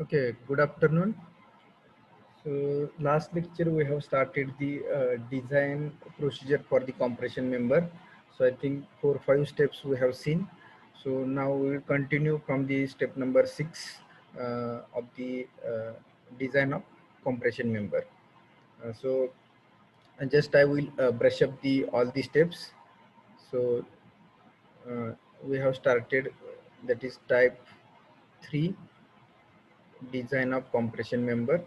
Okay, good afternoon. So last lecture we have started the design procedure for the compression member. So I think 4 5 steps we have seen. So now we will continue from the step number 6 of the design of compression member. So and just I will brush up the all the steps. So uh, we have started, that is type 3, design of compression member.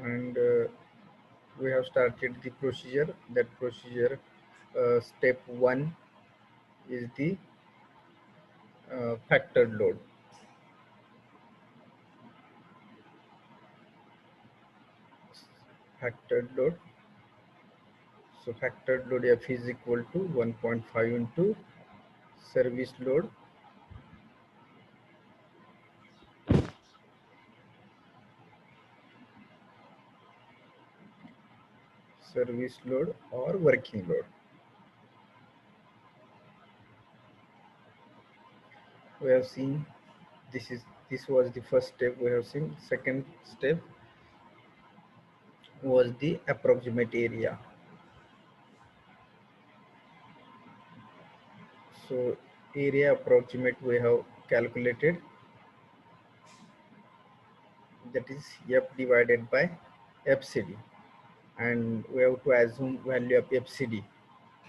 And we have started the procedure. That procedure, step 1 is the factored load. Factored load. So factored load F is equal to 1.5 into service load or working load. We have seen this was the first step we have seen. Second step was the approximate area. So area approximate we have calculated, that is F divided by FCD, and we have to assume value of FCD.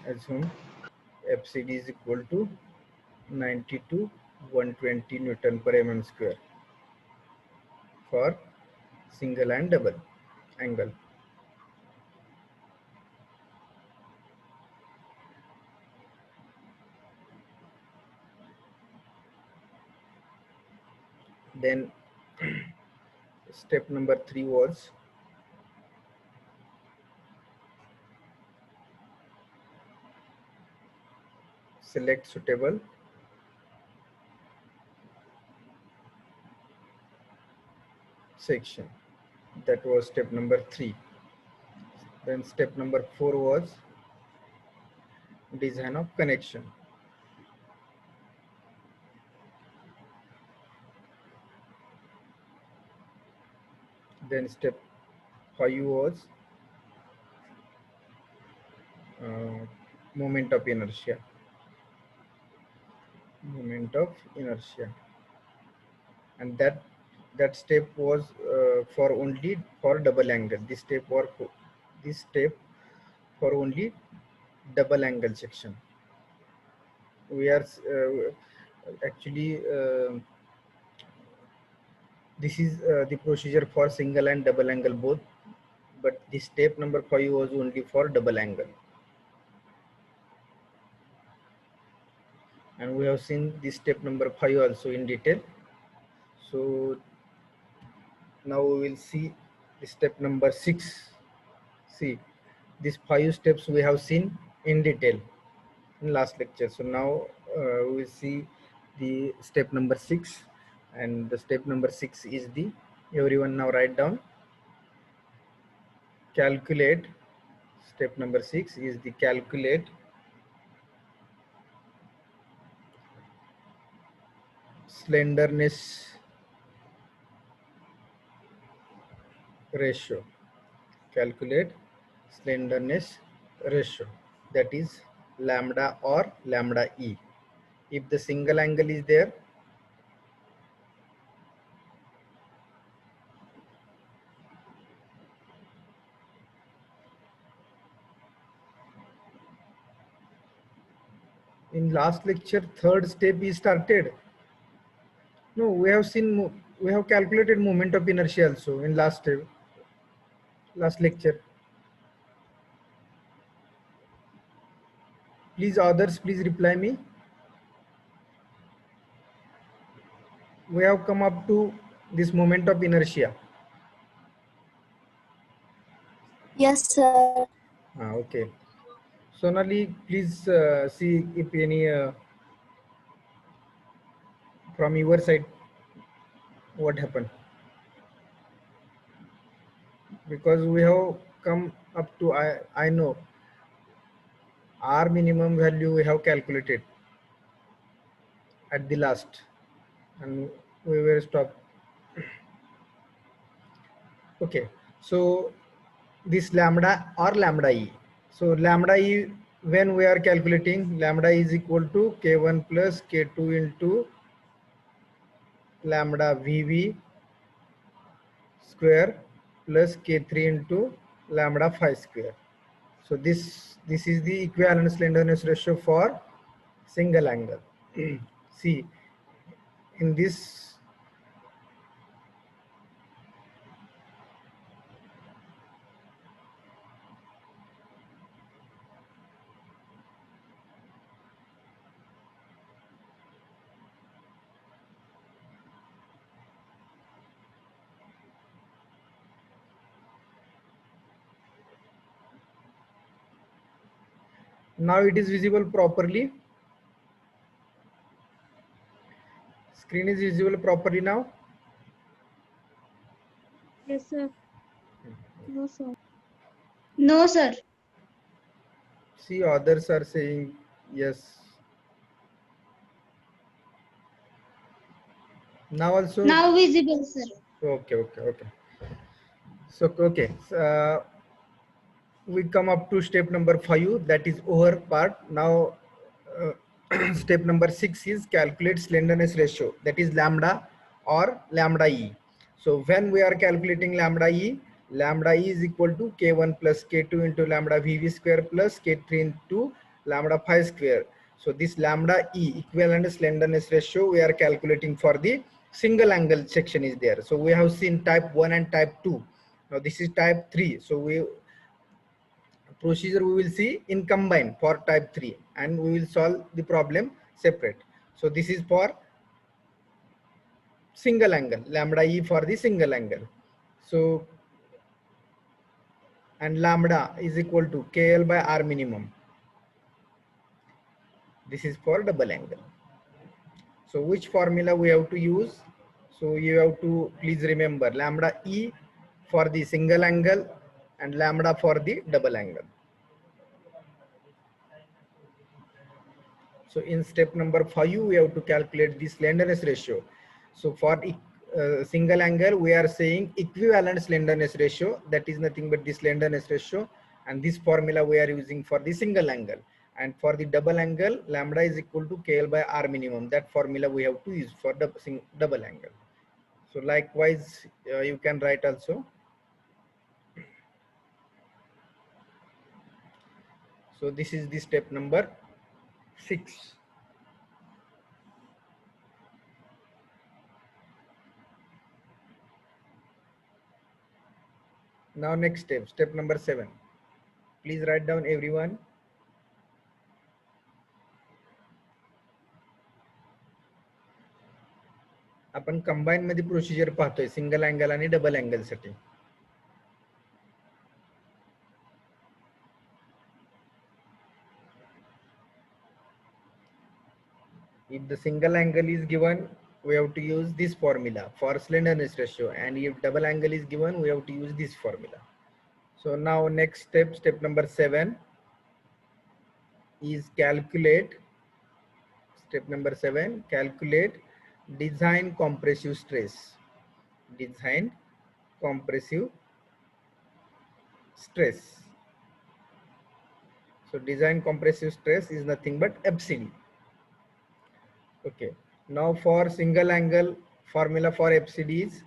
Assume FCD is equal to 90 to 120 Newton per mm square for single and double angle. Then step number 3 was select suitable section. That was step number 3. Then step number 4 was design of connection. Then step 5 was moment of inertia. And that step was for only for double angle. This step for only double angle section. We are actually this is the procedure for single and double angle both, but the step number 5 was only for double angle. And we have seen this step number 5 also in detail. So now we will see step number 6. See, these 5 steps we have seen in detail in last lecture. So now we will see the step number 6, and the step number 6 is the, everyone now write down, calculate. Step number 6 is the calculate slenderness ratio. Calculate slenderness ratio, that is lambda or lambda e. If the single angle is there, in last lecture third step is started. No, we have seen, we have calculated moment of inertia also in last step, last lecture. Please others, please reply me. We have come up to this moment of inertia. Yes, sir. Okay. Sonali, please see if any from your side what happened, because we have come up to, I know R minimum value we have calculated at the last, and we will stop. Okay, so this lambda or lambda e. So lambda e, when we are calculating, lambda is equal to k1 plus k2 into lambda vv square plus k3 into lambda phi square. So this is the equivalent slenderness ratio for single angle. See, in this, now it is visible properly. Screen is visible properly now. Yes, sir. No, sir. No, sir. See, others are saying yes. Now also. Now visible, sir. Okay. So okay, we come up to step number 5, that is over part. Now step number 6 is calculate slenderness ratio, that is lambda or lambda e. So when we are calculating lambda e is equal to k1 plus k2 into lambda vv square plus k3 into lambda phi square. So this lambda e, equivalent slenderness ratio, we are calculating for the single angle section is there. So we have seen type 1 and type 2. Now this is type 3. So we procedure we will see in combine for type 3, and we will solve the problem separate. So this is for single angle, lambda e for the single angle. So, and lambda is equal to KL by R minimum. This is for double angle. So which formula we have to use? So you have to please remember lambda e for the single angle and lambda for the double angle. So in step number 5, we have to calculate the slenderness ratio. So for single angle, we are saying equivalent slenderness ratio, that is nothing but the slenderness ratio, and this formula we are using for the single angle. And for the double angle, lambda is equal to KL by R minimum. That formula we have to use for the double angle. So likewise, you can write also. So this is the step number 6. Now next step, step number 7. Please write down everyone. आपण combine मध्ये procedure पाहतोय single angle आणि double angle साठी. If the single angle is given, we have to use this formula for slenderness ratio, and if double angle is given, we have to use this formula. So now next step, step number 7 is calculate. Step number 7, calculate design compressive stress. Design compressive stress. So design compressive stress is nothing but FCD. Okay. Now for single angle, formula for FCD is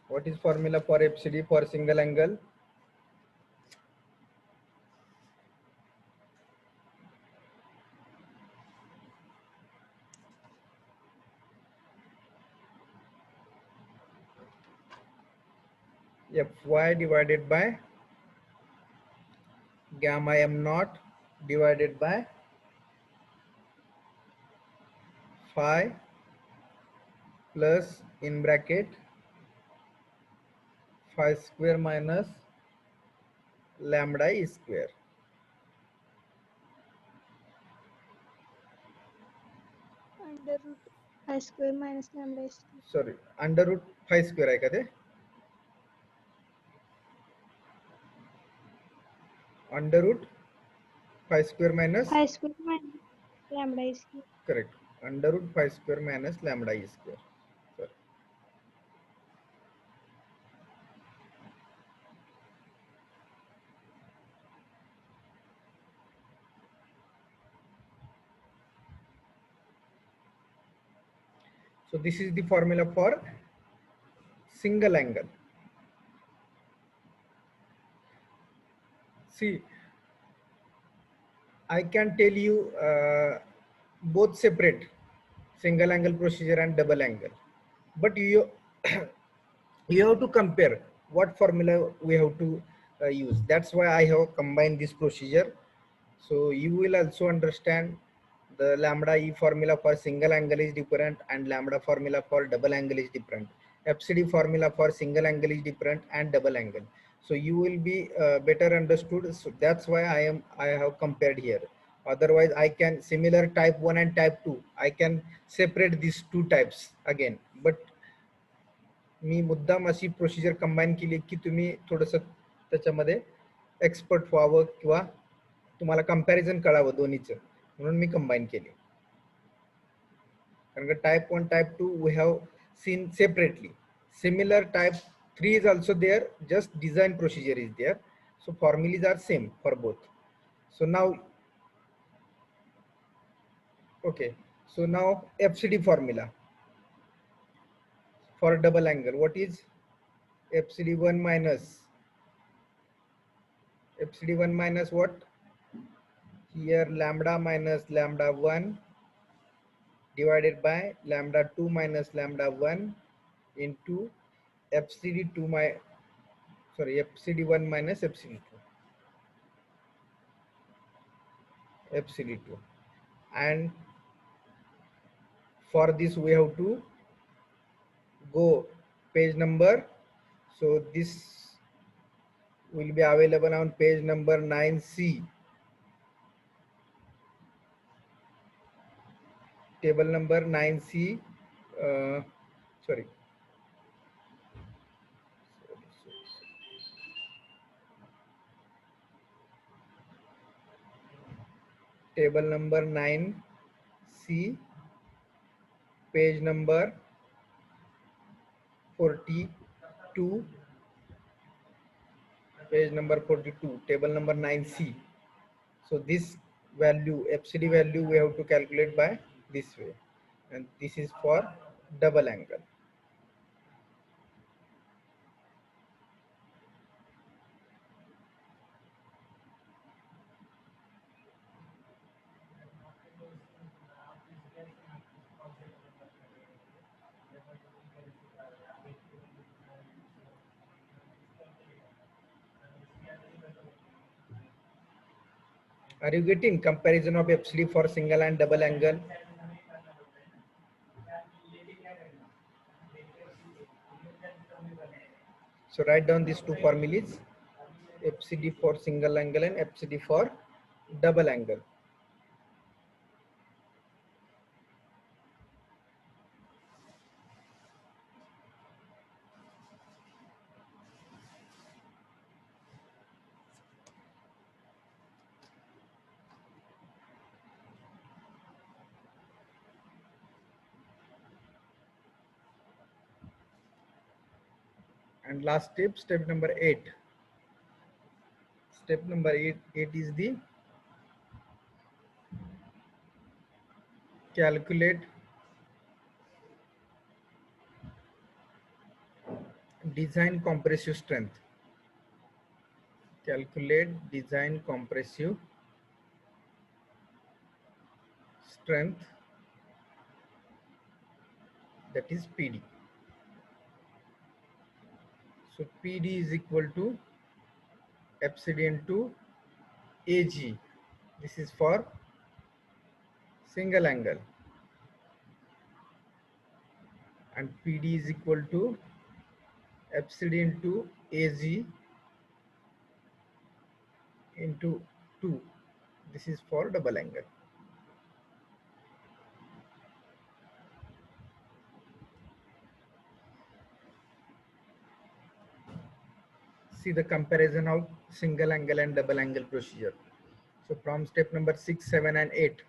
what is formula for FCD for single angle? Fy divided by gamma m naught divided by phi plus in bracket phi square minus lambda e square. under root I square minus lambda is sorry, under root 5 square आहे का ते? Under root 5 square minus, I square minus lambda is cube. Correct, under root 5 square minus lambda E square. Sorry. So this is the formula for single angle. See, I can tell you both separate, single angle procedure and double angle, but you you have to compare what formula we have to use. That's why I have combined this procedure. So you will also understand the lambda E formula for single angle is different and lambda formula for double angle is different. FCD formula for single angle is different and double angle. So you will be better understood. So that's why I have compared here. Otherwise I can similar type 1 and type 2. I can separate these two types again. But मी मुद्दाम अशी procedure combine केली की तुम्ही थोडंसं त्याच्यामध्ये expert व्हावं किंवा तुम्हाला कंपॅरिझन कळावं दोन्हीचं, म्हणून मी कंबाईन केली. कारण का type 1 type 2 we have seen separately. Similar type 3 is also there, just design procedure is there. So formulas are same for both. So now, okay, so now FCD formula for double angle, what is FCD1 minus what? Here lambda minus lambda 1 divided by lambda 2 minus lambda 1 into FCD1 minus FCD2. And for this we have to go page number. So this will be available on page number 9C. Table number 9C. Sorry. Table number 9C, page number 42, page number 42, table number 9C. So this value, FCD value, we have to calculate by this way, and this is for double angle. Are you getting comparison of FCD for single and double angle? So write down these two formulas, FCD for single angle and FCD for double angle. And last step, step number 8. Step number 8 is the calculate design compressive strength. Calculate design compressive strength, that is PD. So PD is equal to FCD into AG. This is for single angle, and PD is equal to FCD into AG into 2. This is for double angle. see the comparison of single angle and double angle procedure. So from step number 6, 7, and 8.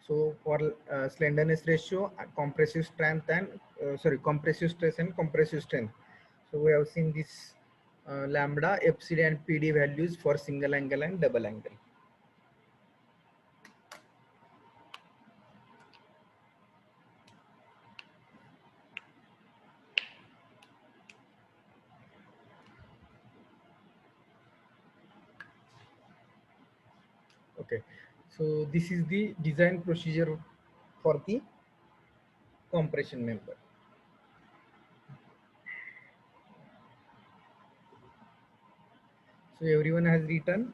So for slenderness ratio, compressive strength and compressive stress and compressive strength. So we have seen this lambda, FCD, and PD values for single angle and double angle. Okay, so this is the design procedure for the compression member. So everyone has written.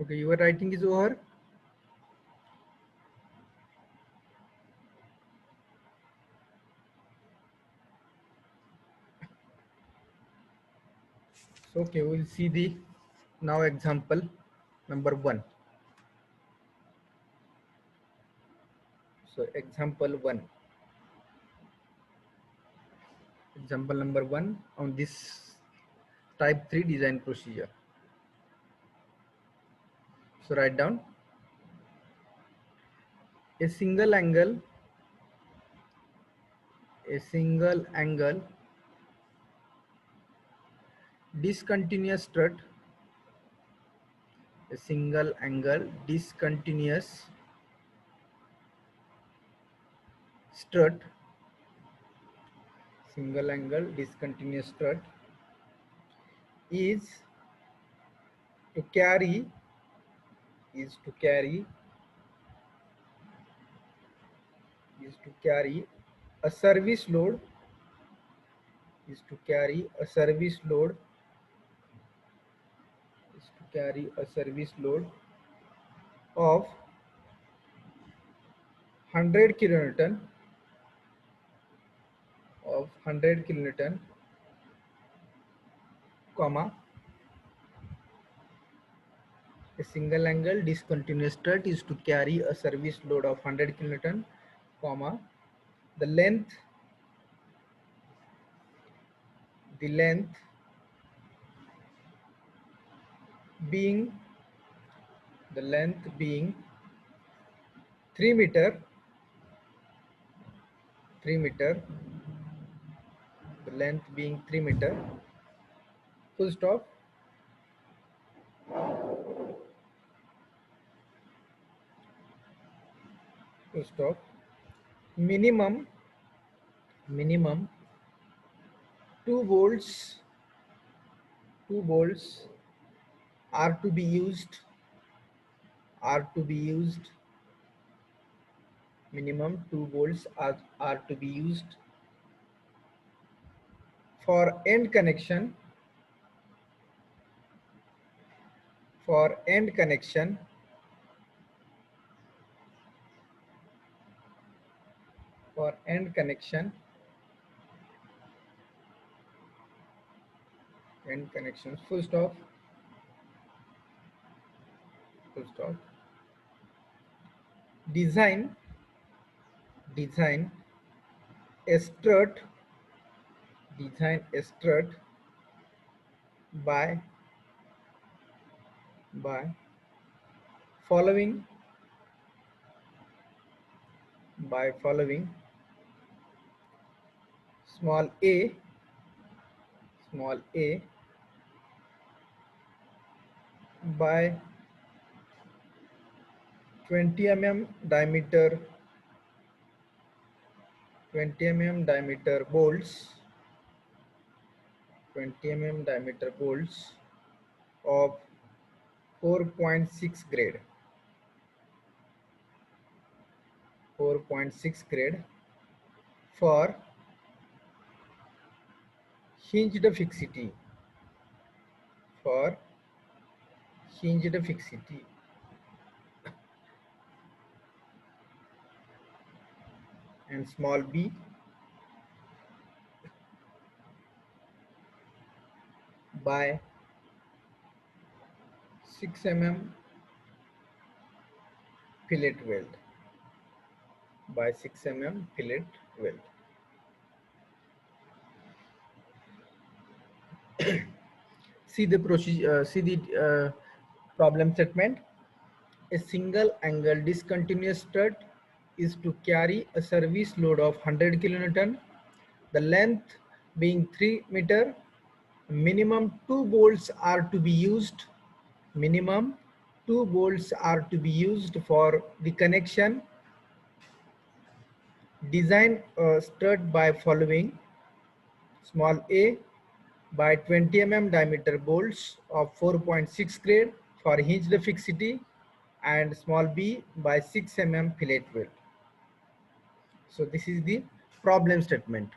Okay, your writing is over. So okay, we'll see the now example number 1. So example 1. Example number 1 on this type 3 design procedure. So write down a single angle discontinuous strut, a single angle discontinuous strut, single angle discontinuous strut is to carry a service load of 100 kilonewton comma, a single angle discontinuous strut is to carry a service load of 100 kilonewton, comma, the length being 3 meter, the length being 3 meter, full stop. Minimum 2 bolts are to be used minimum 2 bolts are to be used for end connection full stop. Design a strut by following small a by 20 mm diameter bolts of 4.6 grade for hinged fixity, for hinged fixity, and small b by 6 fillet weld, by 6 fillet weld. See the procedure, see the problem statement. A single angle discontinuous strut is to carry a service load of 100 kilonewton, the length being 3 meter. Minimum 2 bolts are to be used. Minimum 2 bolts are to be used for the connection. Design a strut by following: small a, by 20 diameter bolts of 4.6 grade for hinged fixity, and small b by 6 fillet weld. So this is the problem statement.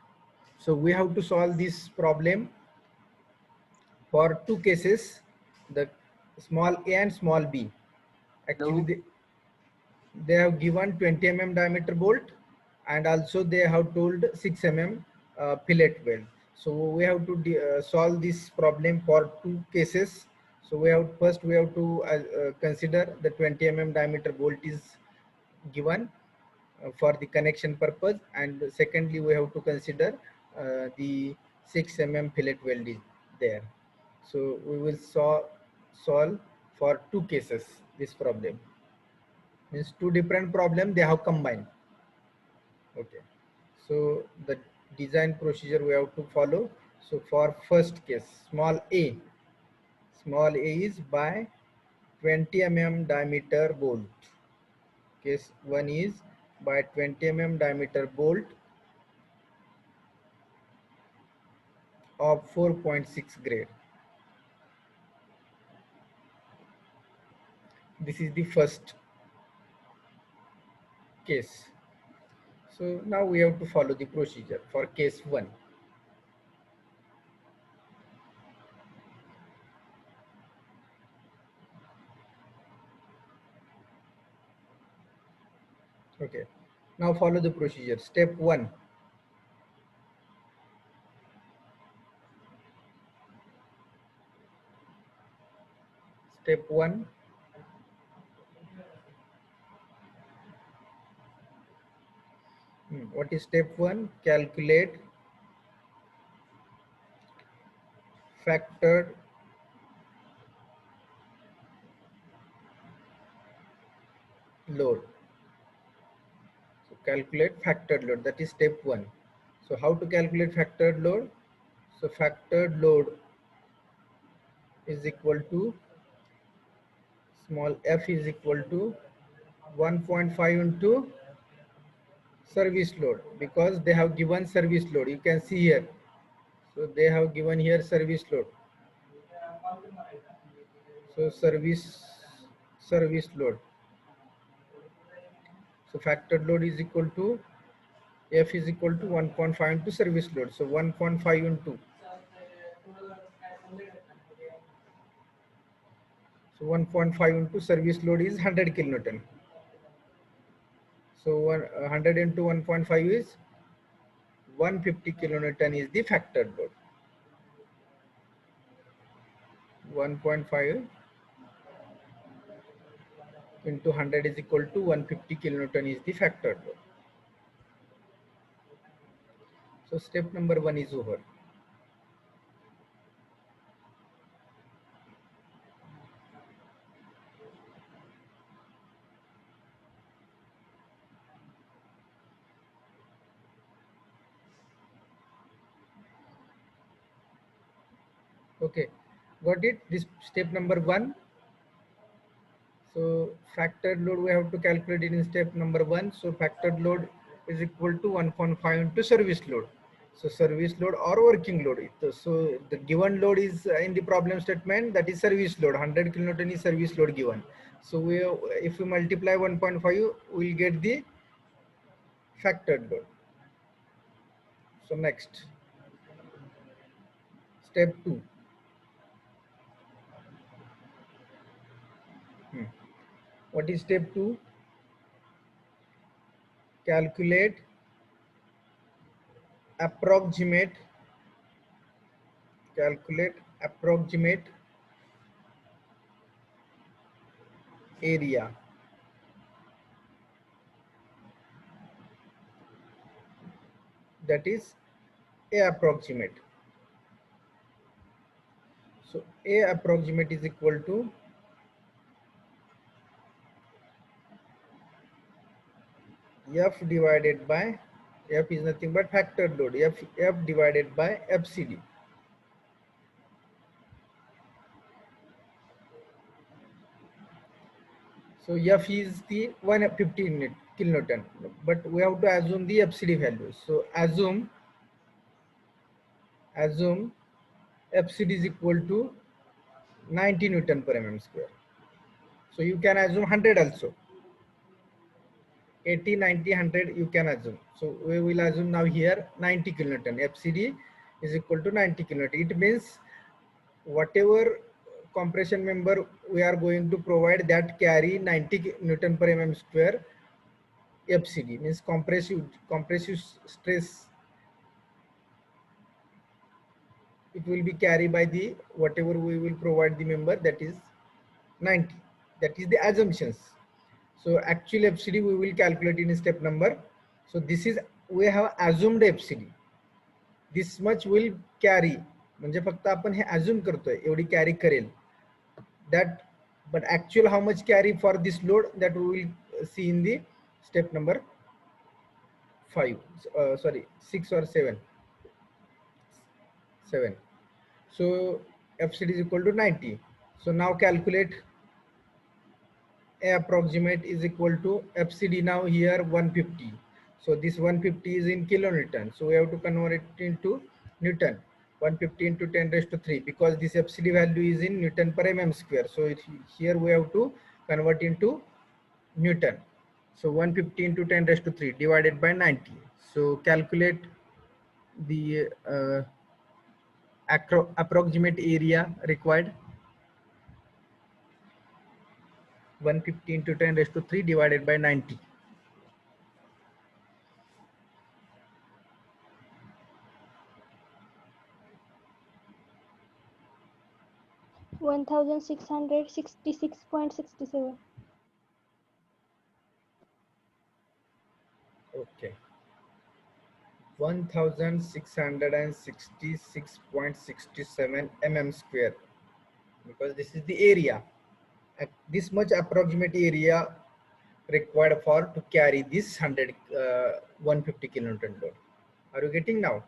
So we have to solve this problem for two cases, the small a and small b. Actually they have given 20 diameter bolt, and also they have told 6 fillet weld. So we have to solve this problem for two cases. So we have to consider the 20 diameter bolt is given for the connection purpose, and secondly we have to consider the 6 fillet weld is there. So we will solve for two cases this problem. Means two different problems they have combined. Okay, so the design procedure we have to follow. So for first case, small a is by 20 diameter bolt. Case 1 is by 20 diameter bolt of 4.6 grade. This is the first case. So now we have to follow the procedure for case 1. Okay, now follow the procedure. Step 1. Step 1. What is step 1? Calculate factored load. So calculate factored load, that is step 1. So how to calculate factored load? So factored load is equal to small f is equal to 1.5 into service load, because they have given service load. You can see here. So they have given here service load. So service load. So factored load is equal to F is equal to 1.5 into service load. So 1.5 into. So 1.5 into service load is 100 kilonewton. So 100 into 1.5 is 150 kilonewton is the factored load. 1.5 into 100 is equal to 150 kilonewton is the factored load. So step number 1 is over. Okay, got it? This step number 1. So factored load we have to calculate it in step number 1. So factored load is equal to 1.5 into service load. So service load or working load. So the given load is in the problem statement, that is service load. 100 kilonewton is service load given. So if we multiply 1.5, we will get the factored load. So next, step 2. What is step 2? Calculate approximate area. That is A approximate. So A approximate is equal to F divided by, F is nothing but factored load, F divided by FCD. So F is the 150 kilonewton, but we have to assume the FCD values. So assume FCD is equal to 90 Newton per mm square. So you can assume 100 also. 80, 90, 100 you can assume. So we will assume now here 90 kilonewton. FCD is equal to 90 kilonewton. It means whatever compression member we are going to provide, that carry 90 Newton per mm square FCD, means compressive stress. It will be carried by the whatever we will provide the member, that is 90. That is the assumptions. So actual FCD we will calculate in step number. So this is, we have assumed FCD. This much will carry. म्हणजे फक्त आपण हे assume करतोय एवढी carry करेल. That, but actual how much carry for this load, that we will see in the step number 5. 6 or 7. So FCD is equal to 90. So now calculate A approximate is equal to FCD now here 150. So this 150 is in kilonewton. So we have to convert it into Newton. 150 into 10 raised to 3, because this FCD value is in Newton per mm square. So here we have to convert into Newton. So 150 into 10 raised to 3 divided by 90. So calculate the approximate area required. 150 into 10 raised to 3 divided by 90. 1666.67. Okay. 1666.67 mm square, because this is the area. This much approximate area required for to carry this 150 kilonewton load. Are you getting now?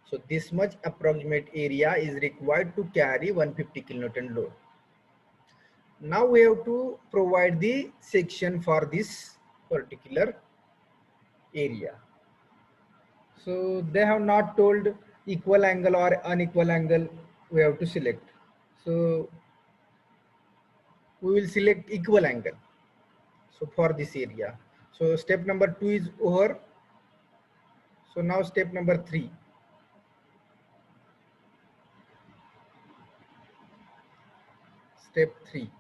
So this much approximate area is required to carry 150 kilonewton load. Now we have to provide the section for this particular area. So they have not told equal angle or unequal angle we have to select. So we will select equal angle. So for this area. So step number 2 is over. So now step number 3. Step 3.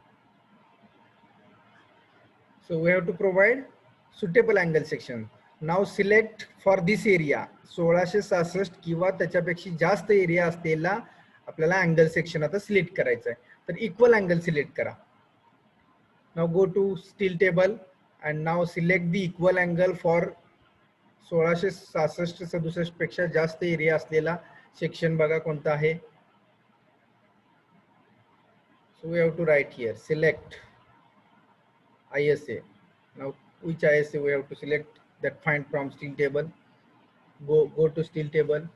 So we have to provide suitable angle section. Now select for this area 1666 किंवा त्याच्यापेक्षा जास्त area असलेला आपल्याला angle section आता select करायचं आहे. तर equal angle select करा. Now go to steel table and now select the equal angle for 1666 पेक्षा जास्त एरिया असलेला सेक्शन बघा कोणता आहे. So we have to write here, select ISA. Now which ISA we have to select, that find from steel table. Go to steel table.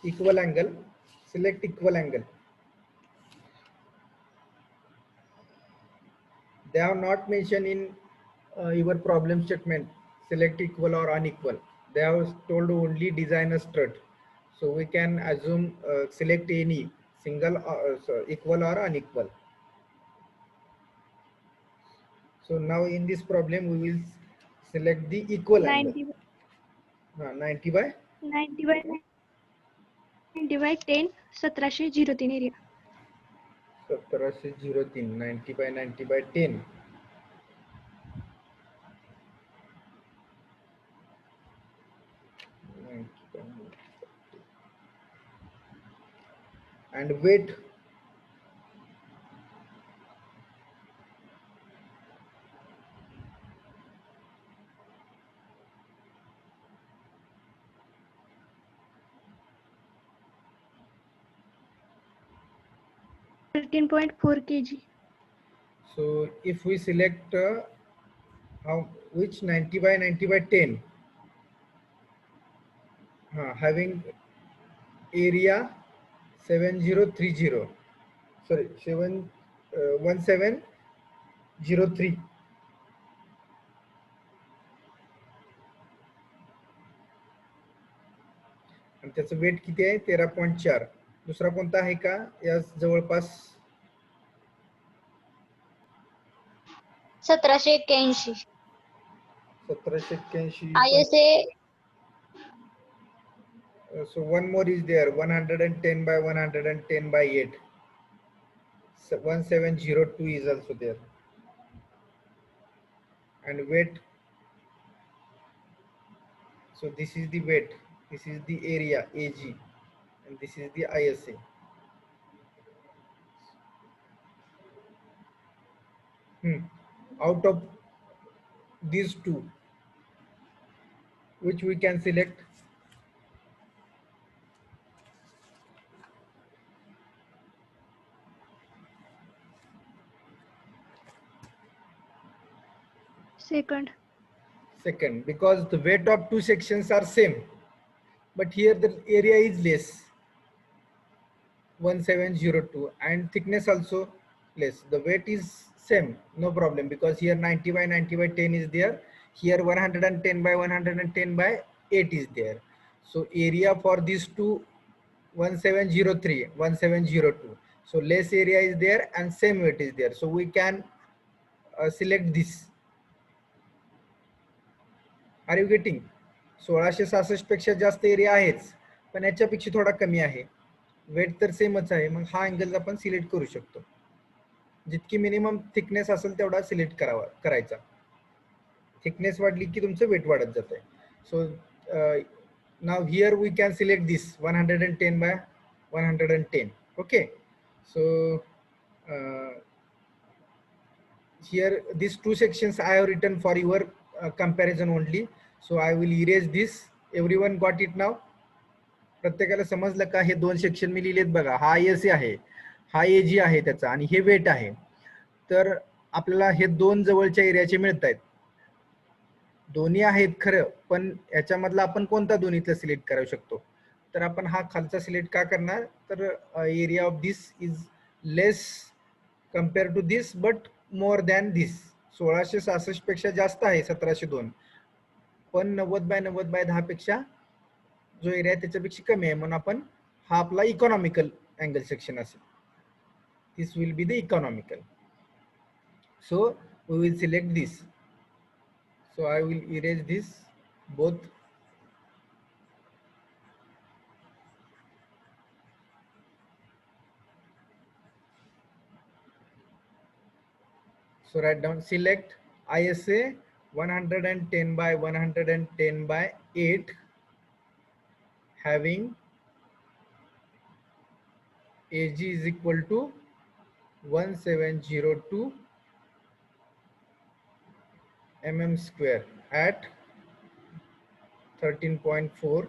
Equal angle, select equal angle. They have not mentioned in your problem statement select equal or unequal. They have told only design a strut. So we can assume select any single equal or unequal. So now in this problem we will select the equal angle. 90 by 90 by 10 1703 area 1703. 90 by 90 by 10. And weight, thirteen 13.4 kg. so if we select which 90 by 90 by 10, having area 7030, sorry 1703. आणि त्याचं wait किती आहे 13.4. दुसरा कोणता आहे का या जवळपास 1781 1781. ISA So one more is there, 110 by 110 by 8. So 1702 is also there. And weight, so this is the weight, this is the area AG, and this is the ISA. Out of these two, which we can select? Second, because the weight of two sections are same, but here the area is less, 1702, and thickness also less. The weight is same, no problem, because here 90 by 90 by 10 is there, here 110 by 110 by 8 is there. So area for these two 1703, 1702. So less area is there and same weight is there. So we can select this. Are you getting? 1666 पेक्षा जास्त area आहेच, पण याच्यापेक्षा थोडा कमी आहे. Wait तर सेमच आहे, मग हा अँगल आपण सिलेक्ट करू शकतो. जितकी मिनिमम थिकनेस असेल तेवढा सिलेक्ट करायचा. थिकनेस वाढली की तुमचं वेट वाढत जात आहे. So now here we can select this 110 by 110. Okay, so here these two sections I have written for your comparison only, so I will erase this. Everyone got it now? प्रत्येकाला समजलं का? हे दोन section मी लिहिलेत बघा. हा ISA आहे, हा AG आहे त्याचा, आणि हे वेट आहे. तर आपल्याला हे दोन जवळच्या एरियाचे मिळत आहेत. दोन्ही आहेत खरं, पण याच्यामधला आपण कोणता दोन्हीतला सिलेक्ट करू शकतो? तर आपण हा खालचा सिलेक्ट का करणार? तर area of this is less compare to this but more than this. 1666 पेक्षा जास्त आहे 1702, पण 90 by 90 by 10 पेक्षा जो एरिया त्याच्यापेक्षा कमी आहे, म्हणून आपण हा आपला इकॉनॉमिकल अँगल सेक्शन असेल. This will be the economical. So we will select this. So I will erase this both. So write down, select ISA 110 by 110 by 8 having AG is equal to 1702 mm square at 13.4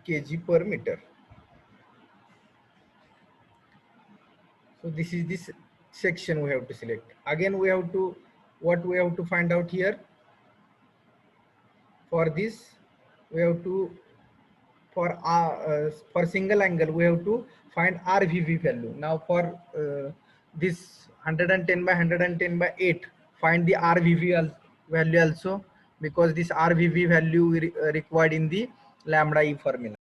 kg per meter. So this is this section we have to select. Again we have to, what we have to find out here? For this we have to, for single angle we have to find RVV value. Now for this 110 by 110 by 8, find the RVV value also, because this RVV value required in the lambda E formula.